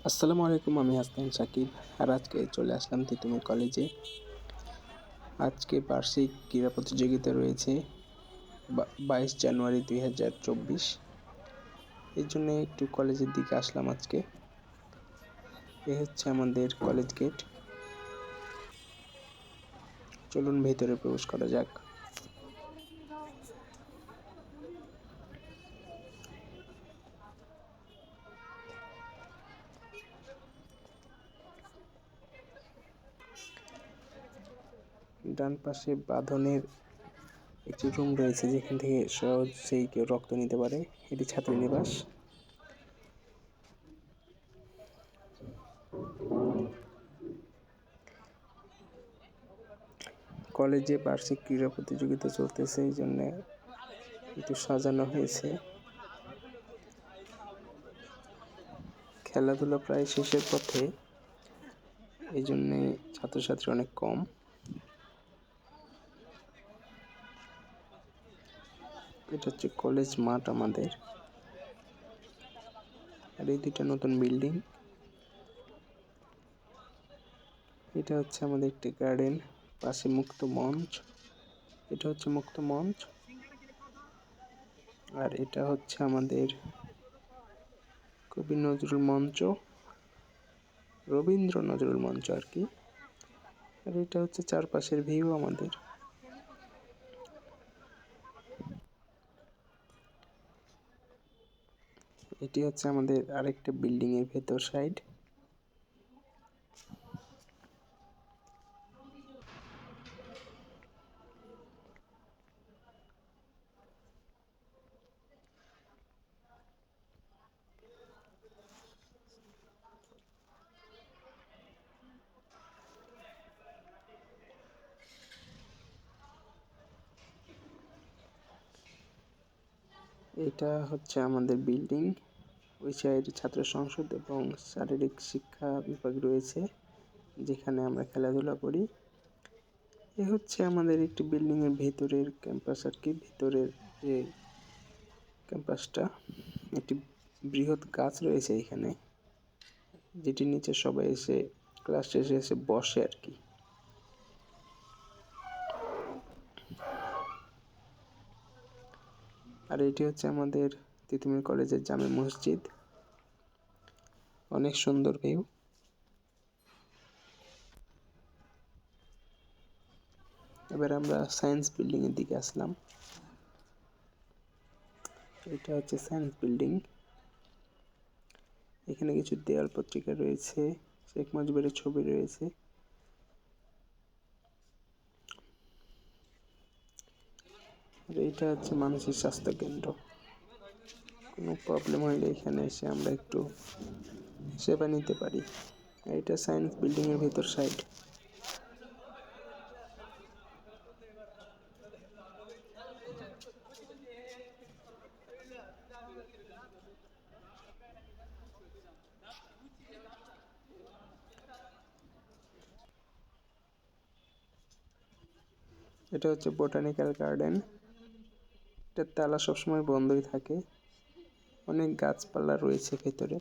আসসালামু আলাইকুম, আমি হাসনাইন সাকিব। আর আজকে চলে আসলাম তিতুমির কলেজে। আজকে বার্ষিক ক্রীড়া প্রতিযোগিতা রয়েছে 22 জানুয়ারি 2024। এই জন্য একটু কলেজের দিকে আসলাম আজকে। এ হচ্ছে আমাদের কলেজ গেট। চলুন ভেতরে প্রবেশ করা যাক। ডান পাশে বাঁধনের একটি রুম রয়েছে, যেখান থেকে সহজেই কেউ রক্ত নিতে পারে। এটি ছাত্রীনিবাস। কলেজে বার্ষিক ক্রীড়া প্রতিযোগিতা চলতেছে, এই জন্য একটু সাজানো হয়েছে। খেলাধুলা প্রায় শেষের পথে, এই জন্যে ছাত্রছাত্রী অনেক কম। এটা হচ্ছে কলেজ মাঠ আমাদের। আর এই দুইটা নতুন বিল্ডিং। এটা হচ্ছে আমাদের একটি গার্ডেন, পাশে মুক্ত মঞ্চ। এটা হচ্ছে মুক্ত মঞ্চ। আর এটা হচ্ছে আমাদের কবি নজরুল মঞ্চ, রবীন্দ্র নজরুল মঞ্চ আর কি। আর এটা হচ্ছে চারপাশের ভিউ আমাদের। এটি হচ্ছে আমাদের আরেকটা বিল্ডিং এর ভেতর সাইড। এটা হচ্ছে আমাদের বিল্ডিং। ওই সাইডে ছাত্র সংসদ এবং শারীরিক শিক্ষা বিভাগ রয়েছে, যেখানে আমরা খেলাধুলা করি। এ হচ্ছে আমাদের একটি বিল্ডিং এর ভেতরের ক্যাম্পাস আর কি। ভেতরের যে ক্যাম্পাসটা, একটি বৃহৎ গাছ রয়েছে এখানে, যেটির নিচে সবাই এসে ক্লাস শেষে এসে বসে আর কি। আর এটি হচ্ছে আমাদের তিতুমির কলেজের জামে মসজিদ। অনেক সুন্দর ভিউ। এবার আমরা সায়েন্স বিল্ডিং এর দিকে আসলাম। এটা হচ্ছে সায়েন্স বিল্ডিং। এখানে কিছু দেয়াল পত্রিকা রয়েছে, শেখ মুজিবের ছবি রয়েছে। আর এটা হচ্ছে মানসিক স্বাস্থ্য কেন্দ্র। কোনো প্রবলেম হলে এখানে এসে আমরা একটু সেবা নিতে পারি। এটা সায়েন্স বিল্ডিং এর ভেতর সাইড। এটা হচ্ছে বোটানিক্যাল গার্ডেন। এটার তালা সবসময় বন্ধই থাকে। অনেক গাছপালা রয়েছে ভেতরে।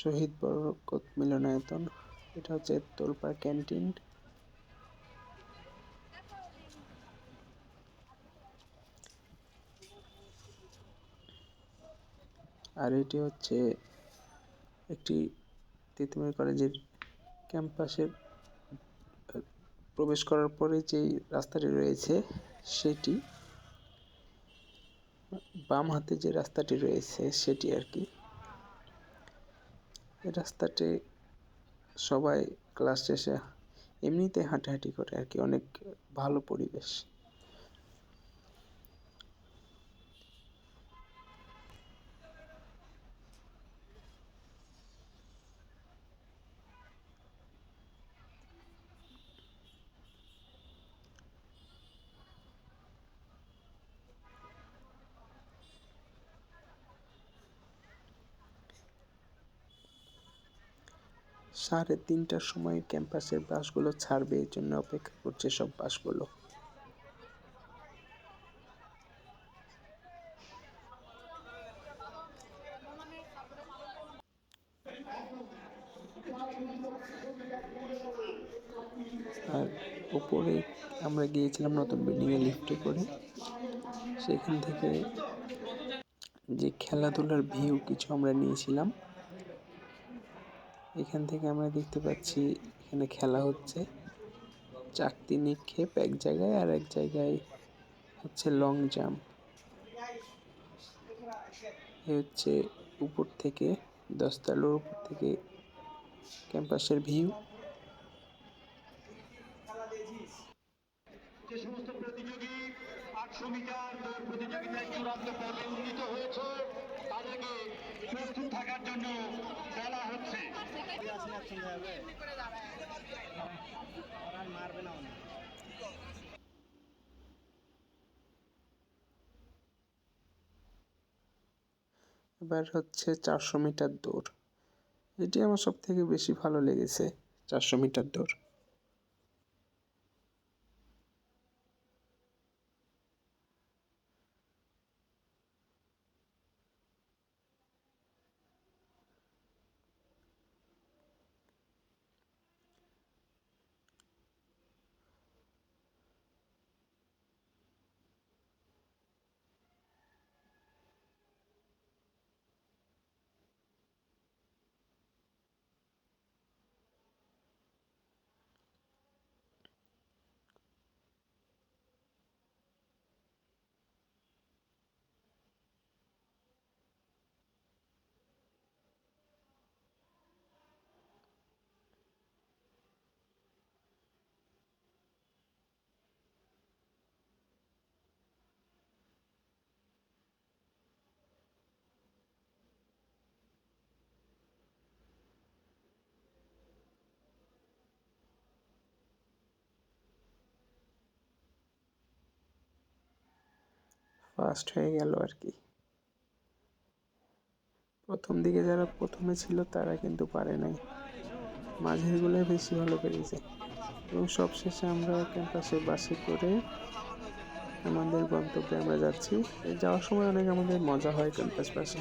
শহীদ বরকত মিলনায়তন। এটা হচ্ছে তোলপাড় ক্যান্টিন। আর এটি হচ্ছে একটি তিতুমির কলেজের ক্যাম্পাসের প্রবেশ করার পরে যেই রাস্তাটি রয়েছে, সেটি বাম হাতে যে রাস্তাটি রয়েছে সেটি আর কি। এই রাস্তাটি সবাই ক্লাস শেষে এমনিতে হাঁটাহাঁটি করে আর কি। অনেক ভালো পরিবেশ। 3:30টার সময় ক্যাম্পাসের বাসগুলো ছাড়বে, এই জন্য অপেক্ষা করছে সব বাসগুলো। আর উপরে আমরা গিয়েছিলাম নতুন বিল্ডিংয়ে লিফটে করে। সেখান থেকে যে খেলাধুলার ভিউ কিছু আমরা নিয়েছিলাম। এখান থেকে আমরা দেখতে পাচ্ছি এখানে খেলা হচ্ছে, চাকতি নিক্ষেপ এক জায়গায়, আর এক জায়গায় হচ্ছে লং জাম্প। এ হচ্ছে উপর থেকে 10 তলার উপর থেকে ক্যাম্পাসের ভিউ। যে সমস্ত প্রতিযোগী 800 মিটার দৌড় প্রতিযোগিতায় চূড়ান্ত পর্বে উন্নীত হয়েছে তাদেরকে প্রস্তুত থাকার জন্য বলা হচ্ছে। এবার হচ্ছে 400 মিটার দৌড়। এটি আমার সব থেকে বেশি ভালো লেগেছে, 400 মিটার দৌড়। ফার্স্ট হয়ে গেল আর কি। প্রথম দিকে যারা প্রথমে ছিল তারা কিন্তু পারে নাই, মাঝেরগুলোই বেশি ভালো পেরেছে। এবং সবশেষে আমরা ক্যাম্পাসে বাসে করে আমাদের গন্তব্যে আমরা যাচ্ছি। যাওয়ার সময় অনেক আমাদের মজা হয় ক্যাম্পাস বাসে।